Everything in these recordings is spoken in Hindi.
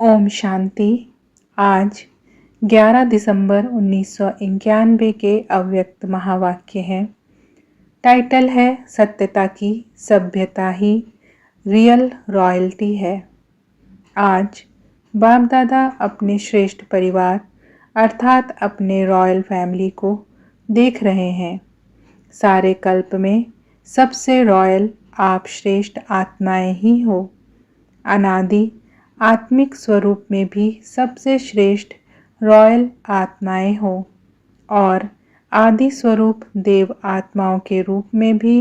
ओम शांति। आज 11 दिसंबर 1991 के अव्यक्त महावाक्य हैं। टाइटल है सत्यता की सभ्यता ही रियल रॉयल्टी है। आज बाप दादा अपने श्रेष्ठ परिवार अर्थात अपने रॉयल फैमिली को देख रहे हैं। सारे कल्प में सबसे रॉयल आप श्रेष्ठ आत्माएं ही हो। अनादि आत्मिक स्वरूप में भी सबसे श्रेष्ठ रॉयल आत्माएं हो और आदि स्वरूप देव आत्माओं के रूप में भी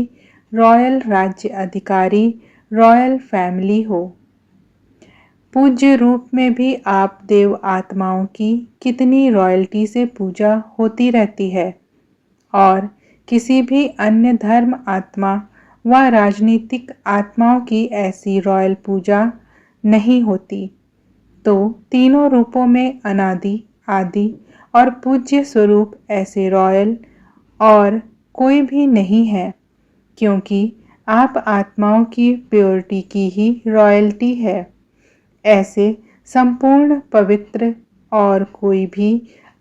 रॉयल राज्य अधिकारी रॉयल फैमिली हो। पूज्य रूप में भी आप देव आत्माओं की कितनी रॉयल्टी से पूजा होती रहती है और किसी भी अन्य धर्म आत्मा व राजनीतिक आत्माओं की ऐसी रॉयल पूजा नहीं होती। तो तीनों रूपों में अनादि आदि और पूज्य स्वरूप ऐसे रॉयल और कोई भी नहीं है, क्योंकि आप आत्माओं की प्योरिटी की ही रॉयल्टी है। ऐसे संपूर्ण पवित्र और कोई भी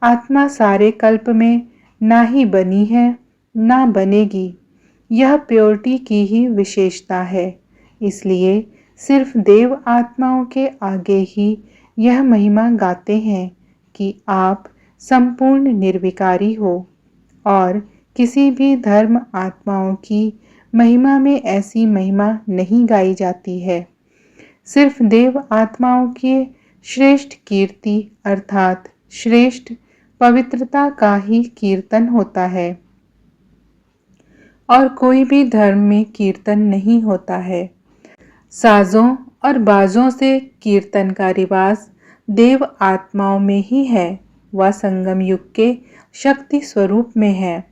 आत्मा सारे कल्प में ना ही बनी है ना बनेगी। यह प्योरिटी की ही विशेषता है। इसलिए सिर्फ देव आत्माओं के आगे ही यह महिमा गाते हैं कि आप संपूर्ण निर्विकारी हो और किसी भी धर्म आत्माओं की महिमा में ऐसी महिमा नहीं गाई जाती है। सिर्फ देव आत्माओं के श्रेष्ठ कीर्ति अर्थात श्रेष्ठ पवित्रता का ही कीर्तन होता है और कोई भी धर्म में कीर्तन नहीं होता है। साजों और बाजों से कीर्तन का रिवाज देव आत्माओं में ही है व संगम युग के शक्ति स्वरूप में है।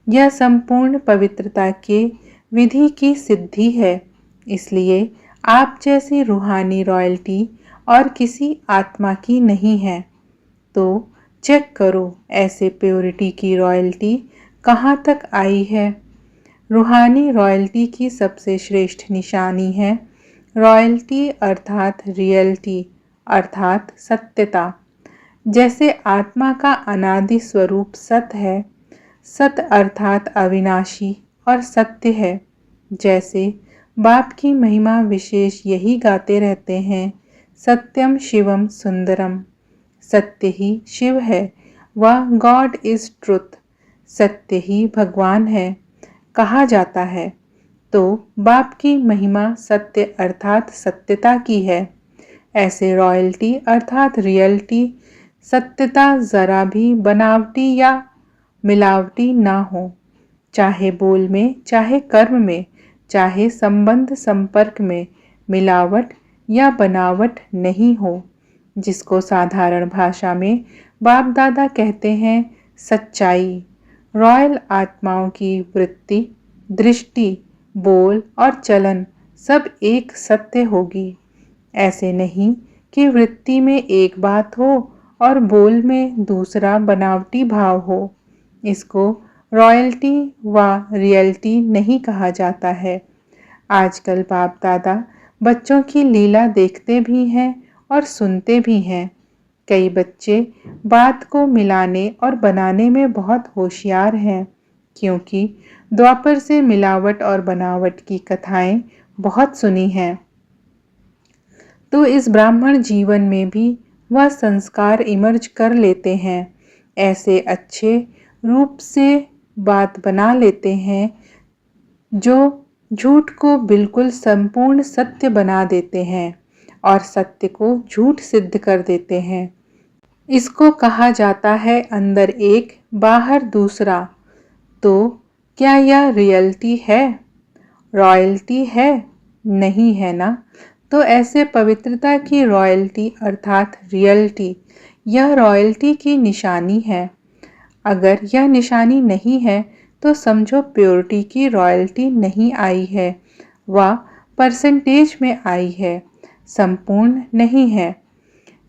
यह संपूर्ण पवित्रता के विधि की सिद्धि है। इसलिए आप जैसी रूहानी रॉयल्टी और किसी आत्मा की नहीं है। तो चेक करो ऐसे प्योरिटी की रॉयल्टी कहाँ तक आई है। रूहानी रॉयल्टी की सबसे श्रेष्ठ निशानी है रॉयल्टी अर्थात रियलिटी अर्थात सत्यता। जैसे आत्मा का अनादि स्वरूप सत है, सत अर्थात अविनाशी और सत्य है। जैसे बाप की महिमा विशेष यही गाते रहते हैं, सत्यम शिवम सुंदरम। सत्य ही शिव है व गॉड इज ट्रुथ। सत्य ही भगवान है कहा जाता है। तो बाप की महिमा सत्य अर्थात सत्यता की है। ऐसे रॉयल्टी अर्थात रियलिटी सत्यता जरा भी बनावटी या मिलावटी ना हो। चाहे बोल में, चाहे कर्म में, चाहे संबंध संपर्क में मिलावट या बनावट नहीं हो, जिसको साधारण भाषा में बाप दादा कहते हैं सच्चाई। रॉयल आत्माओं की वृत्ति, दृष्टि, बोल और चलन सब एक सत्य होगी। ऐसे नहीं कि वृत्ति में एक बात हो और बोल में दूसरा बनावटी भाव हो। इसको रॉयल्टी व रियलिटी नहीं कहा जाता है। आजकल बाप दादा बच्चों की लीला देखते भी हैं और सुनते भी हैं। कई बच्चे बात को मिलाने और बनाने में बहुत होशियार हैं, क्योंकि द्वापर से मिलावट और बनावट की कथाएं बहुत सुनी हैं। तो इस ब्राह्मण जीवन में भी वह संस्कार इमर्ज कर लेते हैं। ऐसे अच्छे रूप से बात बना लेते हैं जो झूठ को बिल्कुल संपूर्ण सत्य बना देते हैं और सत्य को झूठ सिद्ध कर देते हैं। इसको कहा जाता है अंदर एक बाहर दूसरा। तो क्या यह रियलिटी है, रॉयल्टी है? नहीं है ना। तो ऐसे पवित्रता की रॉयल्टी अर्थात रियलिटी, यह रॉयल्टी की निशानी है। अगर यह निशानी नहीं है तो समझो प्योरिटी की रॉयल्टी नहीं आई है व परसेंटेज में आई है, संपूर्ण नहीं है।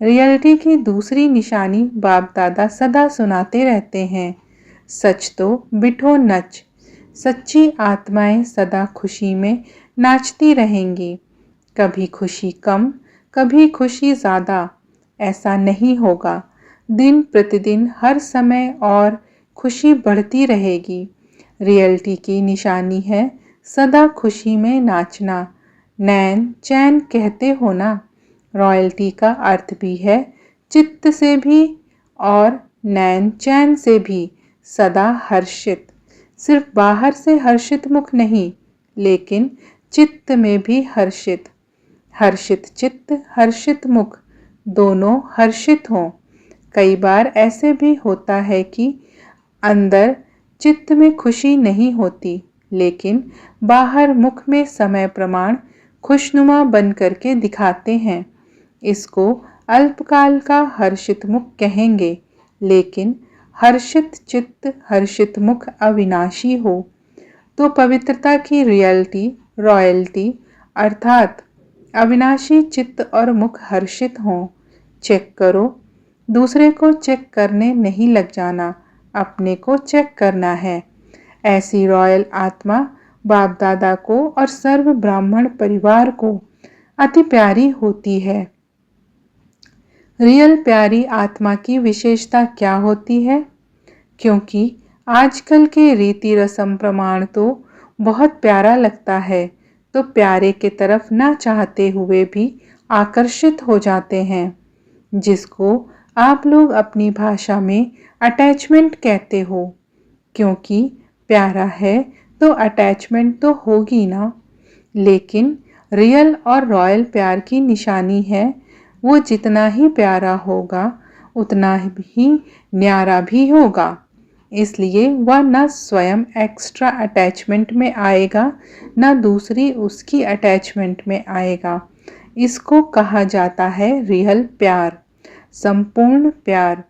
रियलिटी की दूसरी निशानी बाप दादा सदा सुनाते रहते हैं, सच तो बिठो नच। सच्ची आत्माएं सदा खुशी में नाचती रहेंगी। कभी खुशी कम, कभी खुशी ज़्यादा, ऐसा नहीं होगा। दिन प्रतिदिन हर समय और खुशी बढ़ती रहेगी। रियलिटी की निशानी है सदा खुशी में नाचना। नैन चैन कहते हो ना, रॉयल्टी का अर्थ भी है चित्त से भी और नैन चैन से भी सदा हर्षित। सिर्फ बाहर से हर्षित मुख नहीं, लेकिन चित्त में भी हर्षित। हर्षित चित्त हर्षित मुख दोनों हर्षित हों। कई बार ऐसे भी होता है कि अंदर चित्त में खुशी नहीं होती, लेकिन बाहर मुख में समय प्रमाण खुशनुमा बन करके दिखाते हैं। इसको अल्पकाल का हर्षित मुख कहेंगे, लेकिन हर्षित चित्त हर्षित मुख अविनाशी हो तो पवित्रता की रियलिटी रॉयल्टी अर्थात अविनाशी चित्त और मुख हर्षित हों। चेक करो, दूसरे को चेक करने नहीं लग जाना, अपने को चेक करना है। ऐसी रॉयल आत्मा बाप दादा को और सर्व ब्राह्मण परिवार को अति प्यारी होती है। रियल प्यारी आत्मा की विशेषता क्या होती है? क्योंकि आजकल के रीति रस्म प्रमाण तो बहुत प्यारा लगता है, तो प्यारे के तरफ ना चाहते हुए भी आकर्षित हो जाते हैं, जिसको आप लोग अपनी भाषा में अटैचमेंट कहते हो। क्योंकि प्यारा है तो अटैचमेंट तो होगी ना। लेकिन रियल और रॉयल प्यार की निशानी है वो जितना ही प्यारा होगा उतना ही न्यारा भी होगा। इसलिए वह न स्वयं एक्स्ट्रा अटैचमेंट में आएगा, न दूसरी उसकी अटैचमेंट में आएगा। इसको कहा जाता है रियल प्यार, संपूर्ण प्यार।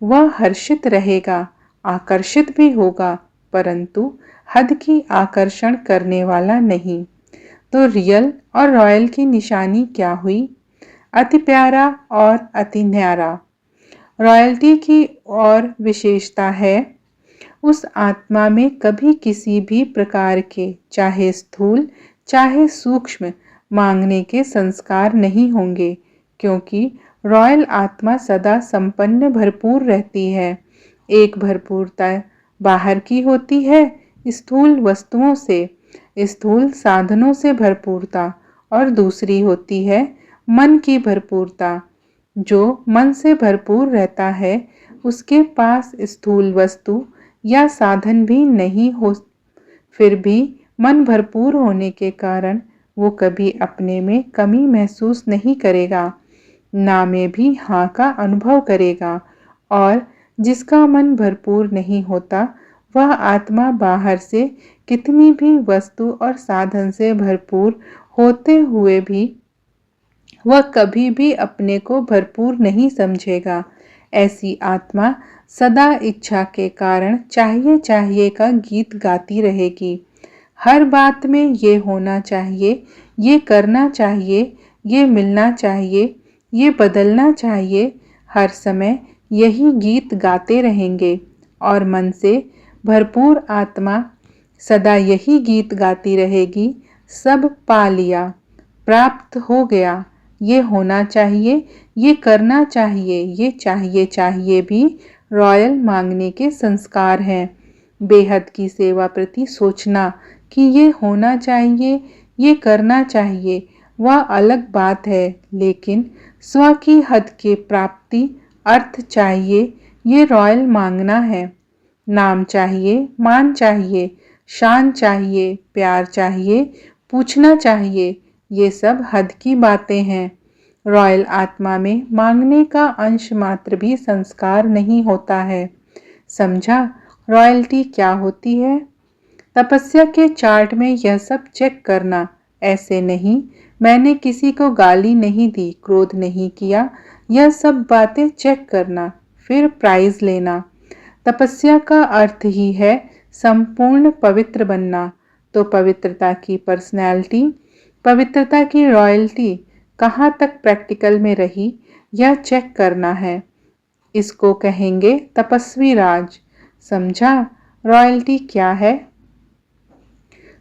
वह हर्षित रहेगा, आकर्षित भी होगा, परंतु हद की आकर्षण करने वाला नहीं। तो रियल और रॉयल की निशानी क्या हुई? अति प्यारा और अति न्यारा। रॉयल्टी की और विशेषता है उस आत्मा में कभी किसी भी प्रकार के चाहे स्थूल चाहे सूक्ष्म मांगने के संस्कार नहीं होंगे, क्योंकि रॉयल आत्मा सदा संपन्न भरपूर रहती है। एक भरपूरता बाहर की होती है स्थूल वस्तुओं से, स्थूल साधनों से भरपूरता, और दूसरी होती है मन की भरपूरता। जो मन से भरपूर रहता है उसके पास स्थूल वस्तु या साधन भी नहीं हो, फिर भी मन भरपूर होने के कारण वो कभी अपने में कमी महसूस नहीं करेगा, ना में भी हाँ का अनुभव करेगा। और जिसका मन भरपूर नहीं होता वह आत्मा बाहर से कितनी भी वस्तु और साधन से भरपूर होते हुए भी वह कभी भी अपने को भरपूर नहीं समझेगा। ऐसी आत्मा सदा इच्छा के कारण चाहिए चाहिए का गीत गाती रहेगी। हर बात में ये होना चाहिए, ये करना चाहिए, ये मिलना चाहिए, ये बदलना चाहिए। हर समय यही गीत गाते रहेंगे और मन से भरपूर आत्मा सदा यही गीत गाती रहेगी। सब पा लिया, प्राप्त हो गया, ये होना चाहिए, ये करना चाहिए, ये चाहिए चाहिए भी रॉयल मांगने के संस्कार हैं। बेहद की सेवा प्रति सोचना कि ये होना चाहिए, ये करना चाहिए, वह अलग बात है, लेकिन स्व की हद के प्राप्ति अर्थ चाहिए, ये रॉयल मांगना है। नाम चाहिए, मान चाहिए, शान चाहिए, प्यार चाहिए, पूछना चाहिए, ये सब हद की बातें हैं। रॉयल आत्मा में मांगने का अंश मात्र भी संस्कार नहीं होता है। समझा रॉयल्टी क्या होती है? तपस्या के चार्ट में यह सब चेक करना। ऐसे नहीं मैंने किसी को गाली नहीं दी, क्रोध नहीं किया, यह सब बातें चेक करना, फिर प्राइज लेना। तपस्या का अर्थ ही है संपूर्ण पवित्र बनना। तो पवित्रता की पर्सनैलिटी, पवित्रता की रॉयल्टी कहाँ तक प्रैक्टिकल में रही यह चेक करना है। इसको कहेंगे तपस्वी राज। समझा रॉयल्टी क्या है?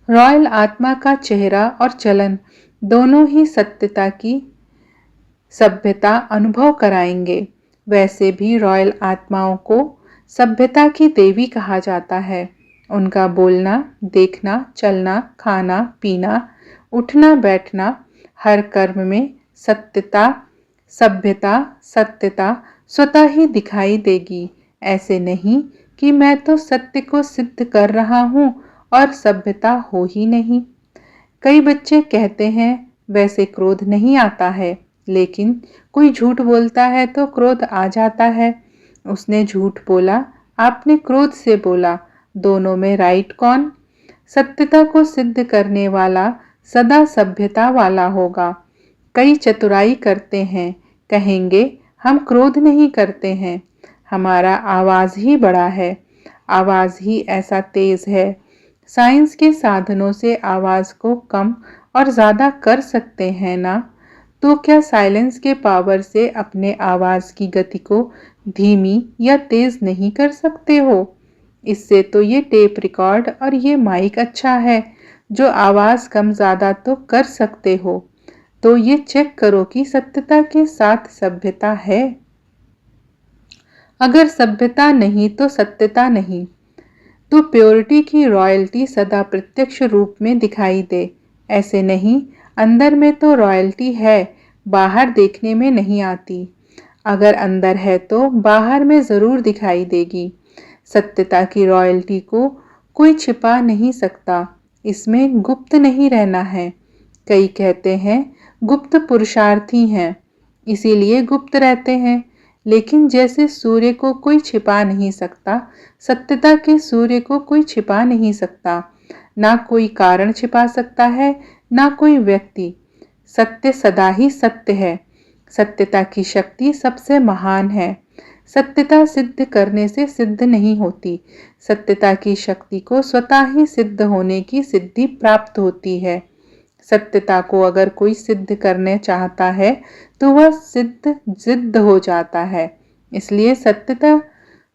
रॉयल आत्मा का चेहरा और चलन दोनों ही सत्यता की सभ्यता अनुभव कराएंगे। वैसे भी रॉयल आत्माओं को सभ्यता की देवी कहा जाता है। उनका बोलना, देखना, चलना, खाना, पीना, उठना, बैठना, हर कर्म में सत्यता, सभ्यता, सत्यता स्वतः ही दिखाई देगी। ऐसे नहीं कि मैं तो सत्य को सिद्ध कर रहा हूँ और सभ्यता हो ही नहीं। कई बच्चे कहते हैं वैसे क्रोध नहीं आता है, लेकिन कोई झूठ बोलता है तो क्रोध आ जाता है। उसने झूठ बोला, आपने क्रोध से बोला, दोनों में राइट कौन? सत्यता को सिद्ध करने वाला सदा सभ्यता वाला होगा। कई चतुराई करते हैं, कहेंगे हम क्रोध नहीं करते हैं, हमारा आवाज ही बड़ा है, आवाज ही ऐसा तेज है। साइंस के साधनों से आवाज को कम और ज्यादा कर सकते हैं ना, तो क्या साइलेंस के पावर से अपने आवाज की गति को धीमी या तेज नहीं कर सकते हो? इससे तो ये टेप रिकॉर्ड और ये माइक अच्छा है, जो आवाज कम ज्यादा तो कर सकते हो। तो ये चेक करो कि सत्यता के साथ सभ्यता है। अगर सभ्यता नहीं तो सत्यता नहीं, तो प्योरिटी की रॉयल्टी सदा प्रत्यक्ष रूप में दिखाई दे। ऐसे नहीं, अंदर में तो रॉयल्टी है, बाहर देखने में नहीं आती। अगर अंदर है तो बाहर में जरूर दिखाई देगी। सत्यता की रॉयल्टी को कोई छिपा नहीं सकता, इसमें गुप्त नहीं रहना है। कई कहते हैं गुप्त पुरुषार्थी हैं, इसीलिए गुप्त रहते हैं। लेकिन जैसे सूर्य को कोई छिपा नहीं सकता, सत्यता के सूर्य को कोई छिपा नहीं सकता। ना कोई कारण छिपा सकता है, ना कोई व्यक्ति। सत्य सदा ही सत्य है। सत्यता की शक्ति सबसे महान है। सत्यता सिद्ध करने से सिद्ध नहीं होती। सत्यता की शक्ति को स्वतः ही सिद्ध होने की सिद्धि प्राप्त होती है। सत्यता को अगर कोई सिद्ध करने चाहता है तो वह सिद्ध हो जाता है। इसलिए सत्यता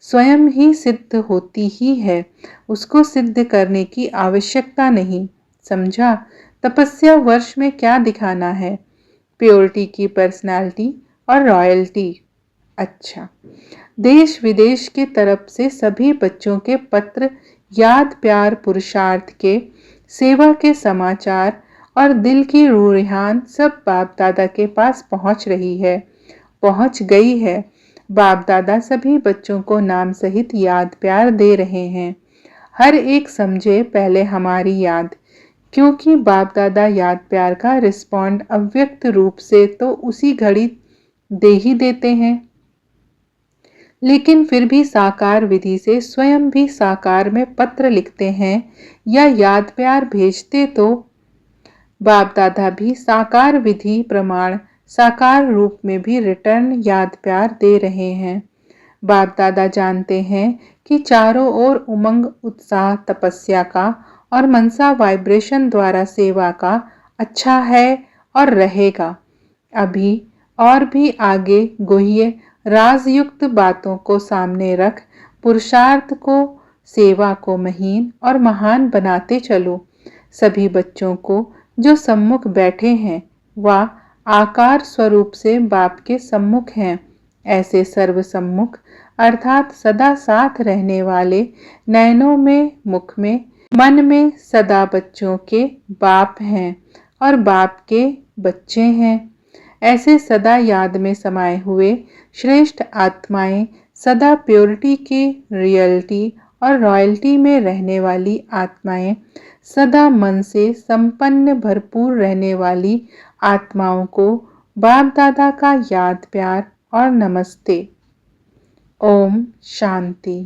स्वयं ही सिद्ध होती ही है, उसको सिद्ध करने की आवश्यकता नहीं। समझा? तपस्या वर्ष में क्या दिखाना है? प्योरिटी की पर्सनालिटी और रॉयल्टी। अच्छा, देश विदेश की तरफ से सभी बच्चों के पत्र, याद, प्यार, पुरुषार्थ के, सेवा के समाचार और दिल की रूहान सब बाप दादा के पास पहुंच रही है, पहुंच गई है। बाप दादा सभी बच्चों को नाम सहित याद प्यार दे रहे हैं। हर एक समझे पहले हमारी याद, क्योंकि बाप दादा याद प्यार का रिस्पॉन्ड अव्यक्त रूप से तो उसी घड़ी दे ही देते हैं, लेकिन फिर भी साकार विधि से स्वयं भी साकार में पत्र लिखते हैं या याद प्यार भेजते, तो बाप दादा भी साकार विधि प्रमाण साकार रूप में भी रिटर्न याद प्यार दे रहे हैं। बाप दादा जानते हैं कि चारों ओर उमंग, उत्साह, तपस्या का और मनसा वाइब्रेशन द्वारा सेवा का अच्छा है और रहेगा। अभी और भी आगे गुह्य राजयुक्त बातों को सामने रख पुरुषार्थ को, सेवा को महीन और महान बनाते चलो। सभी बच्चों को जो सम्मुख बैठे हैं वह आकार स्वरूप से बाप के सम्मुख हैं। ऐसे सर्व सम्मुख अर्थात सदा साथ रहने वाले, नयनों में, मुख में, मन में सदा बच्चों के बाप हैं और बाप के बच्चे हैं। ऐसे सदा याद में समाये हुए श्रेष्ठ आत्माएं, सदा प्योरिटी की रियलिटी और रॉयल्टी में रहने वाली आत्माएं, सदा मन से संपन्न भरपूर रहने वाली आत्माओं को बाप दादा का याद प्यार और नमस्ते। ओम शांति।